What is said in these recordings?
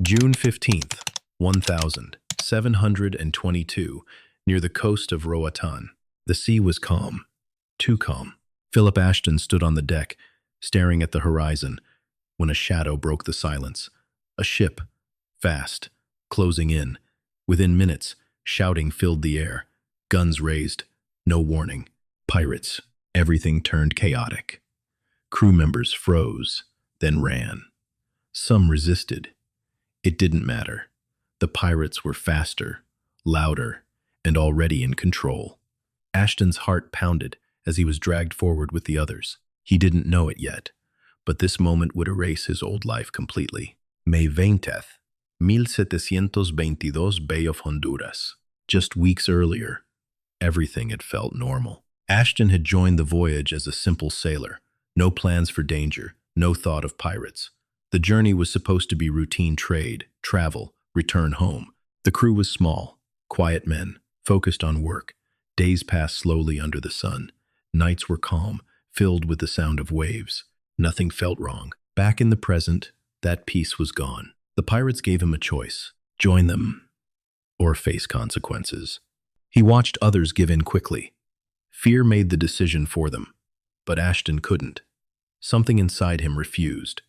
June 15th, 1722, near the coast of Roatan. The sea was calm, too calm. Philip Ashton stood on the deck, staring at the horizon, when a shadow broke the silence. A ship, fast, closing in. Within minutes, shouting filled the air. Guns raised. No warning. Pirates. Everything turned chaotic. Crew members froze, then ran. Some resisted. It didn't matter. The pirates were faster, louder, and already in control. Ashton's heart pounded as he was dragged forward with the others. He didn't know it yet, but this moment would erase his old life completely. May 20th, 1722, Bay of Honduras. Just weeks earlier, everything had felt normal. Ashton had joined the voyage as a simple sailor. No plans for danger, no thought of pirates. The journey was supposed to be routine trade, travel, return home. The crew was small, quiet men, focused on work. Days passed slowly under the sun. Nights were calm, filled with the sound of waves. Nothing felt wrong. Back in the present, that peace was gone. The pirates gave him a choice: join them or face consequences. He watched others give in quickly. Fear made the decision for them, but Ashton couldn't. Something inside him refused.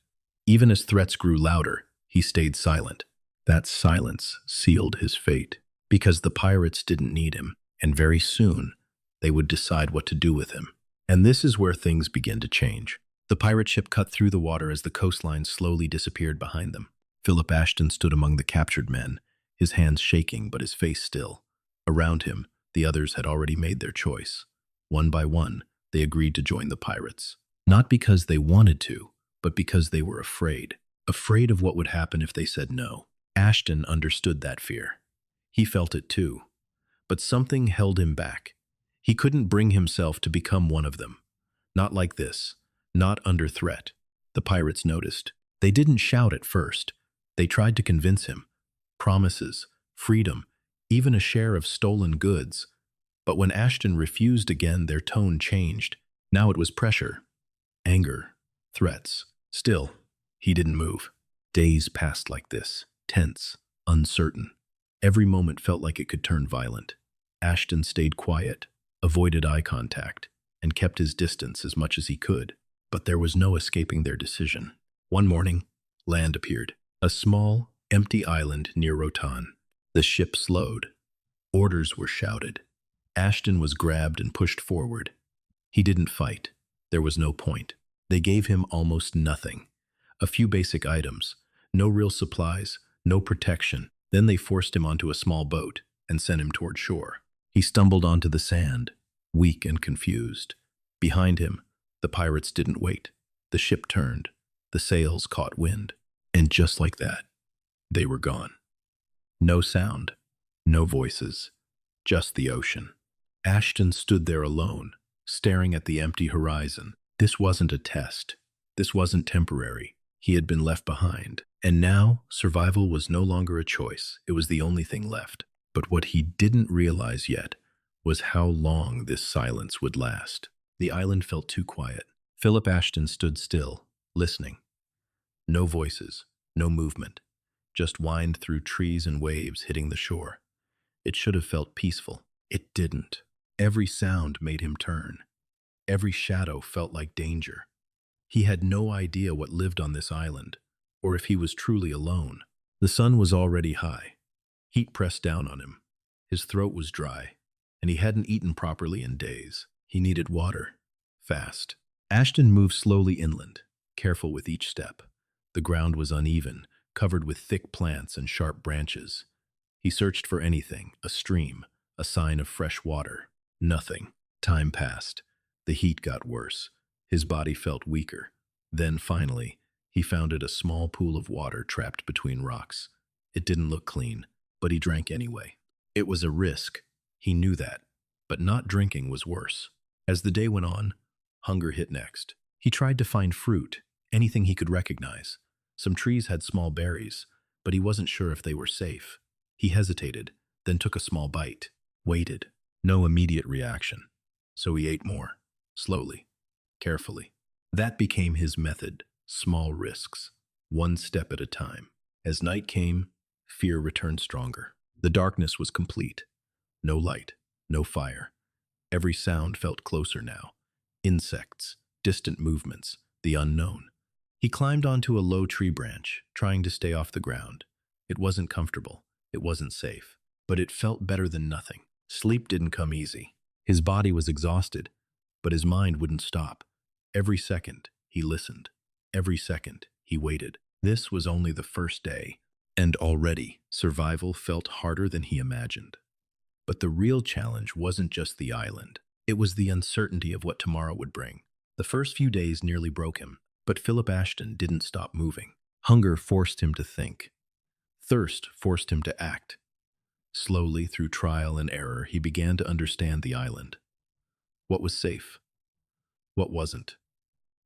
Even as threats grew louder, he stayed silent. That silence sealed his fate, because the pirates didn't need him, and very soon they would decide what to do with him. And this is where things begin to change. The pirate ship cut through the water as the coastline slowly disappeared behind them. Philip Ashton stood among the captured men, his hands shaking but his face still. Around him, the others had already made their choice. One by one, they agreed to join the pirates. Not because they wanted to, but because they were afraid. Afraid of what would happen if they said no. Ashton understood that fear. He felt it too. But something held him back. He couldn't bring himself to become one of them. Not like this. Not under threat. The pirates noticed. They didn't shout at first. They tried to convince him. Promises, freedom, even a share of stolen goods. But when Ashton refused again, their tone changed. Now it was pressure, anger, threats. Still, he didn't move. Days passed like this, tense, uncertain. Every moment felt like it could turn violent. Ashton stayed quiet, avoided eye contact, and kept his distance as much as he could. But there was no escaping their decision. One morning, land appeared. A small, empty island near Rotan. The ship slowed. Orders were shouted. Ashton was grabbed and pushed forward. He didn't fight. There was no point. They gave him almost nothing. A few basic items. No real supplies, no protection. Then they forced him onto a small boat and sent him toward shore. He stumbled onto the sand, weak and confused. Behind him, the pirates didn't wait. The ship turned. The sails caught wind. And just like that, they were gone. No sound, no voices, just the ocean. Ashton stood there alone, staring at the empty horizon. This wasn't a test. This wasn't temporary. He had been left behind. And now, survival was no longer a choice. It was the only thing left. But what he didn't realize yet was how long this silence would last. The island felt too quiet. Philip Ashton stood still, listening. No voices, no movement, just whined through trees and waves hitting the shore. It should have felt peaceful. It didn't. Every sound made him turn. Every shadow felt like danger. He had no idea what lived on this island, or if he was truly alone. The sun was already high. Heat pressed down on him. His throat was dry, and he hadn't eaten properly in days. He needed water, fast. Ashton moved slowly inland, careful with each step. The ground was uneven, covered with thick plants and sharp branches. He searched for anything, a stream, a sign of fresh water. Nothing. Time passed. The heat got worse. His body felt weaker. Then, finally, he found a small pool of water trapped between rocks. It didn't look clean, but he drank anyway. It was a risk. He knew that. But not drinking was worse. As the day went on, hunger hit next. He tried to find fruit, anything he could recognize. Some trees had small berries, but he wasn't sure if they were safe. He hesitated, then took a small bite, waited. No immediate reaction. So he ate more, slowly, carefully. That became his method, small risks, one step at a time. As night came, fear returned stronger. The darkness was complete. No light, no fire. Every sound felt closer now. Insects, distant movements, the unknown. He climbed onto a low tree branch, trying to stay off the ground. It wasn't comfortable. It wasn't safe. But it felt better than nothing. Sleep didn't come easy. His body was exhausted, but his mind wouldn't stop. Every second, he listened. Every second, he waited. This was only the first day, and already, survival felt harder than he imagined. But the real challenge wasn't just the island. It was the uncertainty of what tomorrow would bring. The first few days nearly broke him, but Philip Ashton didn't stop moving. Hunger forced him to think. Thirst forced him to act. Slowly, through trial and error, he began to understand the island. What was safe? What wasn't?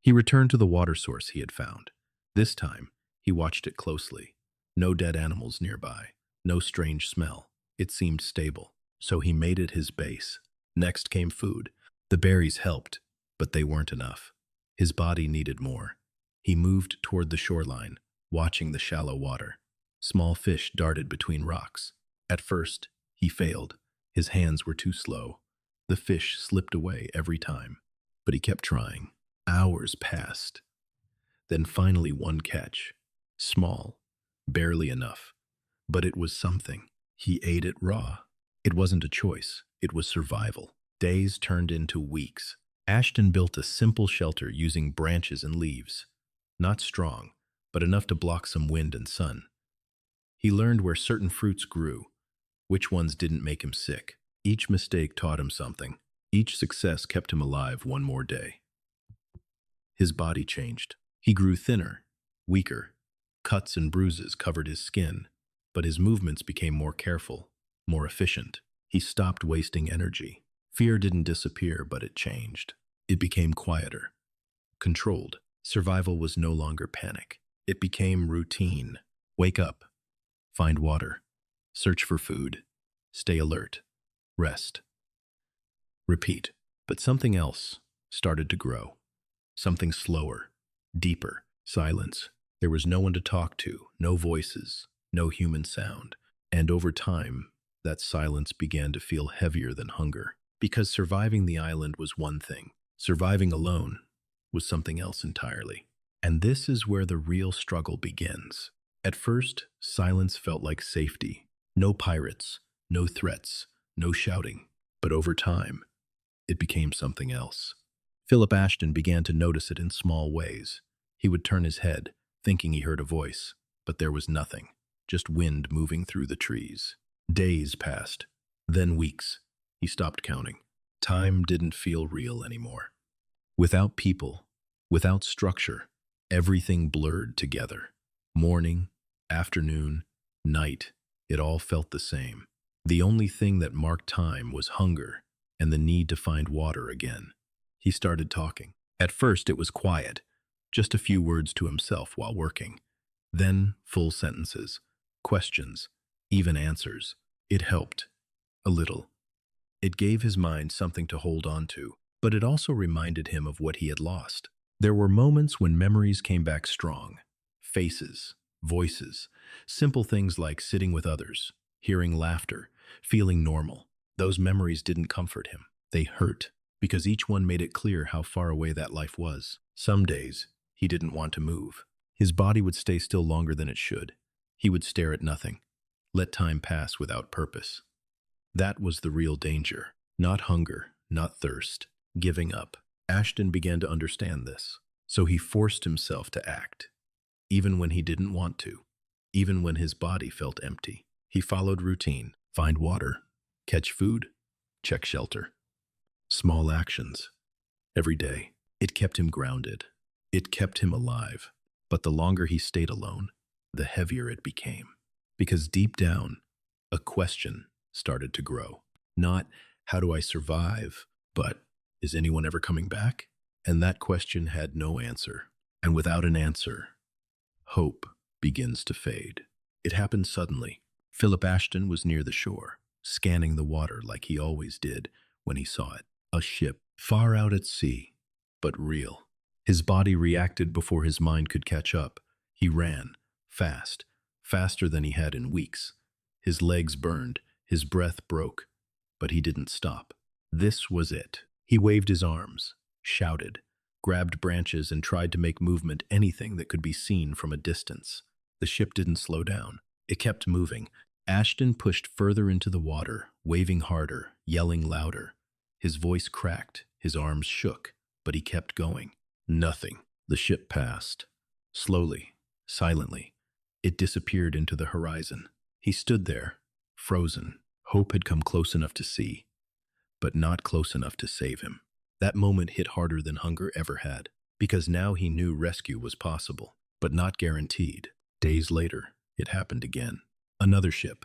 He returned to the water source he had found. This time, he watched it closely. No dead animals nearby. No strange smell. It seemed stable. So he made it his base. Next came food. The berries helped, but they weren't enough. His body needed more. He moved toward the shoreline, watching the shallow water. Small fish darted between rocks. At first, he failed. His hands were too slow. The fish slipped away every time, but he kept trying. Hours passed. Then finally one catch. Small, barely enough, but it was something. He ate it raw. It wasn't a choice. It was survival. Days turned into weeks. Ashton built a simple shelter using branches and leaves. Not strong, but enough to block some wind and sun. He learned where certain fruits grew, which ones didn't make him sick. Each mistake taught him something. Each success kept him alive one more day. His body changed. He grew thinner, weaker. Cuts and bruises covered his skin, but his movements became more careful, more efficient. He stopped wasting energy. Fear didn't disappear, but it changed. It became quieter, controlled. Survival was no longer panic. It became routine. Wake up, find water, search for food, stay alert, rest. Repeat. But something else started to grow. Something slower, deeper, silence. There was no one to talk to, no voices, no human sound. And over time, that silence began to feel heavier than hunger. Because surviving the island was one thing. Surviving alone was something else entirely. And this is where the real struggle begins. At first, silence felt like safety. No pirates, no threats, no shouting. But over time, it became something else. Philip Ashton began to notice it in small ways. He would turn his head, thinking he heard a voice, but there was nothing, just wind moving through the trees. Days passed, then weeks. He stopped counting. Time didn't feel real anymore. Without people, without structure, everything blurred together. Morning, afternoon, night, it all felt the same. The only thing that marked time was hunger and the need to find water again. He started talking. At first it was quiet, just a few words to himself while working. Then full sentences, questions, even answers. It helped. A little. It gave his mind something to hold on to, but it also reminded him of what he had lost. There were moments when memories came back strong. Faces, voices, simple things like sitting with others, hearing laughter, feeling normal. Those memories didn't comfort him. They hurt, because each one made it clear how far away that life was. Some days, he didn't want to move. His body would stay still longer than it should. He would stare at nothing, let time pass without purpose. That was the real danger. Not hunger, not thirst, giving up. Ashton began to understand this, so he forced himself to act, even when he didn't want to, even when his body felt empty. He followed routine: find water, catch food, check shelter. Small actions. Every day. It kept him grounded. It kept him alive. But the longer he stayed alone, the heavier it became. Because deep down, a question started to grow. Not, how do I survive? But, is anyone ever coming back? And that question had no answer. And without an answer, hope begins to fade. It happened suddenly. Philip Ashton was near the shore, scanning the water like he always did when he saw it. A ship, far out at sea, but real. His body reacted before his mind could catch up. He ran, fast, faster than he had in weeks. His legs burned, his breath broke, but he didn't stop. This was it. He waved his arms, shouted, grabbed branches, and tried to make movement anything that could be seen from a distance. The ship didn't slow down. It kept moving. Ashton pushed further into the water, waving harder, yelling louder. His voice cracked, his arms shook, but he kept going. Nothing. The ship passed. Slowly, silently. It disappeared into the horizon. He stood there, frozen. Hope had come close enough to see, but not close enough to save him. That moment hit harder than hunger ever had, because now he knew rescue was possible, but not guaranteed. Days later, it happened again. Another ship,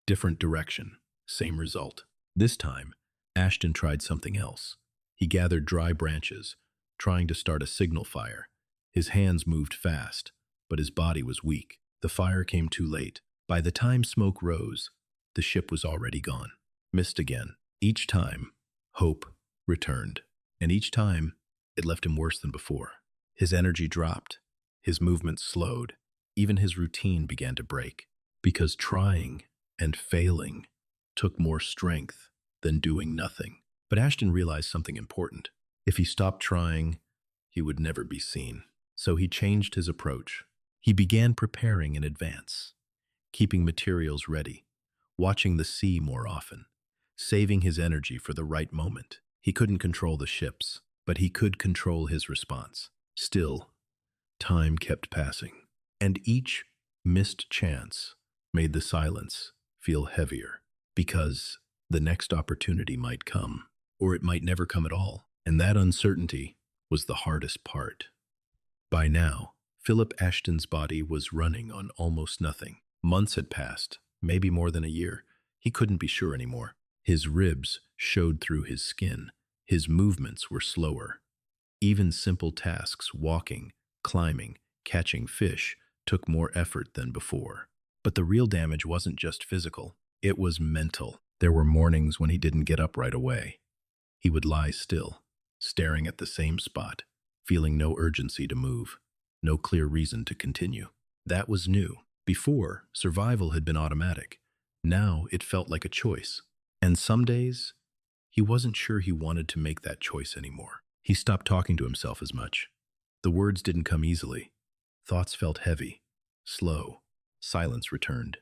different direction, same result. This time, Ashton tried something else. He gathered dry branches, trying to start a signal fire. His hands moved fast, but his body was weak. The fire came too late. By the time smoke rose, the ship was already gone. Missed again. Each time, hope returned. And each time, it left him worse than before. His energy dropped. His movements slowed. Even his routine began to break. Because trying and failing took more strength than doing nothing. But Ashton realized something important. If he stopped trying, he would never be seen. So he changed his approach. He began preparing in advance, keeping materials ready, watching the sea more often, saving his energy for the right moment. He couldn't control the ships, but he could control his response. Still, time kept passing, and each missed chance made the silence feel heavier, because the next opportunity might come, or it might never come at all, and that uncertainty was the hardest part. By now, Philip Ashton's body was running on almost nothing. Months had passed, maybe more than a year. He couldn't be sure anymore. His ribs showed through his skin. His movements were slower. Even simple tasks, walking, climbing, catching fish, took more effort than before. But the real damage wasn't just physical. It was mental. There were mornings when he didn't get up right away. He would lie still, staring at the same spot, feeling no urgency to move, no clear reason to continue. That was new. Before, survival had been automatic. Now it felt like a choice. And some days, he wasn't sure he wanted to make that choice anymore. He stopped talking to himself as much. The words didn't come easily. Thoughts felt heavy, slow. Silence returned.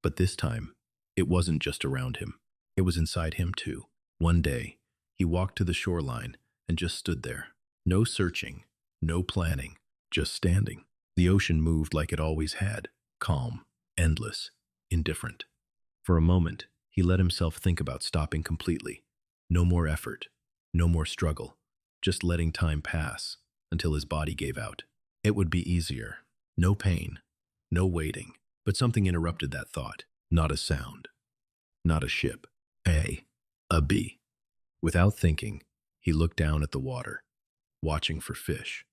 But this time, it wasn't just around him. It was inside him too. One day, he walked to the shoreline and just stood there. No searching, no planning, just standing. The ocean moved like it always had, calm, endless, indifferent. For a moment, he let himself think about stopping completely. No more effort, no more struggle, just letting time pass until his body gave out. It would be easier. No pain, no waiting. But something interrupted that thought. Not a sound, not a ship. A bee. Without thinking, he looked down at the water, watching for fish.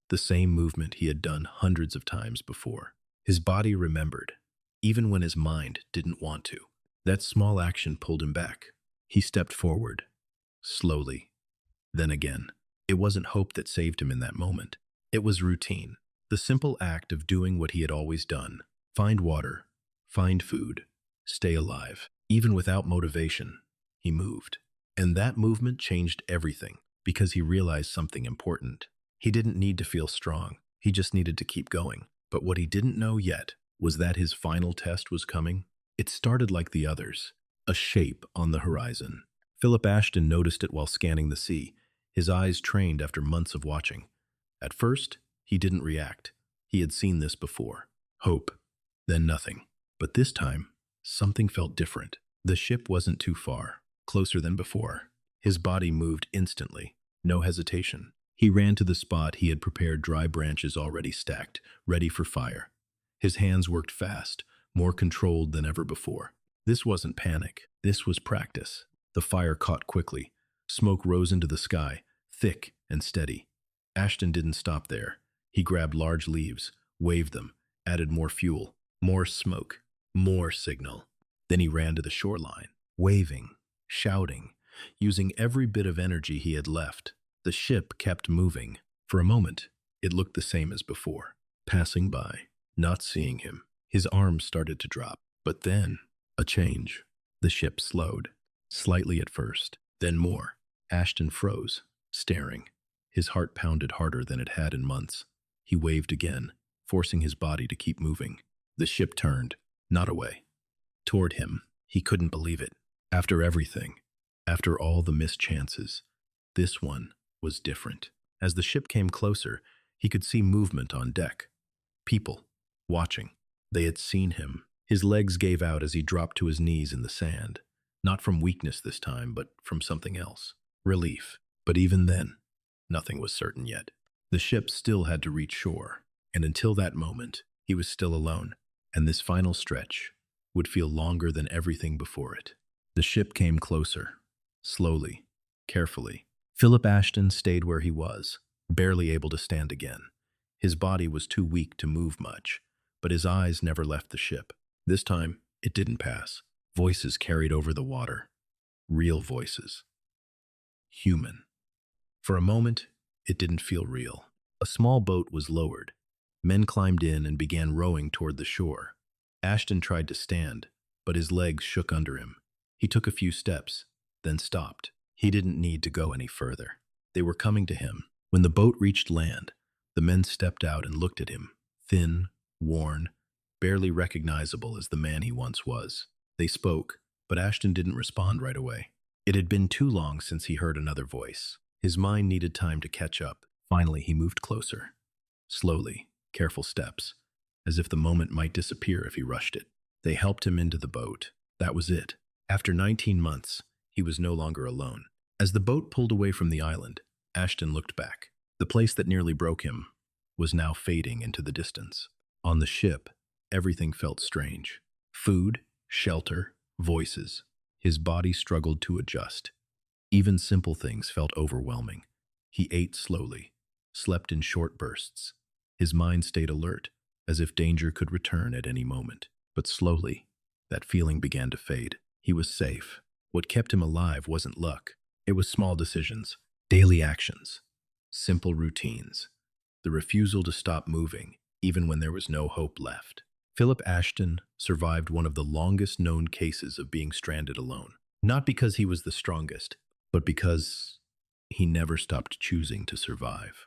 The same movement he had done hundreds of times before. His body remembered, even when his mind didn't want to. That small action pulled him back. He stepped forward, slowly, then again. It wasn't hope that saved him in that moment. It was routine, the simple act of doing what he had always done. Find water, find food, stay alive. Even without motivation, he moved. And that movement changed everything, because he realized something important. He didn't need to feel strong. He just needed to keep going. But what he didn't know yet was that his final test was coming. It started like the others, a shape on the horizon. Philip Ashton noticed it while scanning the sea, his eyes trained after months of watching. At first, he didn't react. He had seen this before. Hope, then nothing. But this time, something felt different. The ship wasn't too far, closer than before. His body moved instantly, no hesitation. He ran to the spot he had prepared dry branches already stacked, ready for fire. His hands worked fast, more controlled than ever before. This wasn't panic. This was practice. The fire caught quickly. Smoke rose into the sky, thick and steady. Ashton didn't stop there. He grabbed large leaves, waved them, added more fuel, more smoke, more signal. Then he ran to the shoreline, waving, shouting, using every bit of energy he had left. The ship kept moving. For a moment, it looked the same as before, passing by, not seeing him. His arms started to drop, but then a change. The ship slowed, slightly at first, then more. Ashton froze, staring. His heart pounded harder than it had in months. He waved again, forcing his body to keep moving. The ship turned, not away, toward him. He couldn't believe it. After everything, after all the missed chances, this one was different. As the ship came closer, he could see movement on deck. People, watching. They had seen him. His legs gave out as he dropped to his knees in the sand. Not from weakness this time, but from something else. Relief. But even then, nothing was certain yet. The ship still had to reach shore, and until that moment, he was still alone. And this final stretch would feel longer than everything before it. The ship came closer, slowly, carefully. Philip Ashton stayed where he was, barely able to stand again. His body was too weak to move much, but his eyes never left the ship. This time, it didn't pass. Voices carried over the water. Real voices. Human. For a moment, it didn't feel real. A small boat was lowered. Men climbed in and began rowing toward the shore. Ashton tried to stand, but his legs shook under him. He took a few steps, then stopped. He didn't need to go any further. They were coming to him. When the boat reached land, the men stepped out and looked at him, thin, worn, barely recognizable as the man he once was. They spoke, but Ashton didn't respond right away. It had been too long since he heard another voice. His mind needed time to catch up. Finally, he moved closer. Slowly, careful steps, as if the moment might disappear if he rushed it. They helped him into the boat. That was it. After 19 months, he was no longer alone. As the boat pulled away from the island, Ashton looked back. The place that nearly broke him was now fading into the distance. On the ship, everything felt strange. Food, shelter, voices. His body struggled to adjust. Even simple things felt overwhelming. He ate slowly, slept in short bursts. His mind stayed alert, as if danger could return at any moment. But slowly, that feeling began to fade. He was safe. What kept him alive wasn't luck. It was small decisions, daily actions, simple routines, the refusal to stop moving, even when there was no hope left. Philip Ashton survived one of the longest known cases of being stranded alone. Not because he was the strongest, but because he never stopped choosing to survive.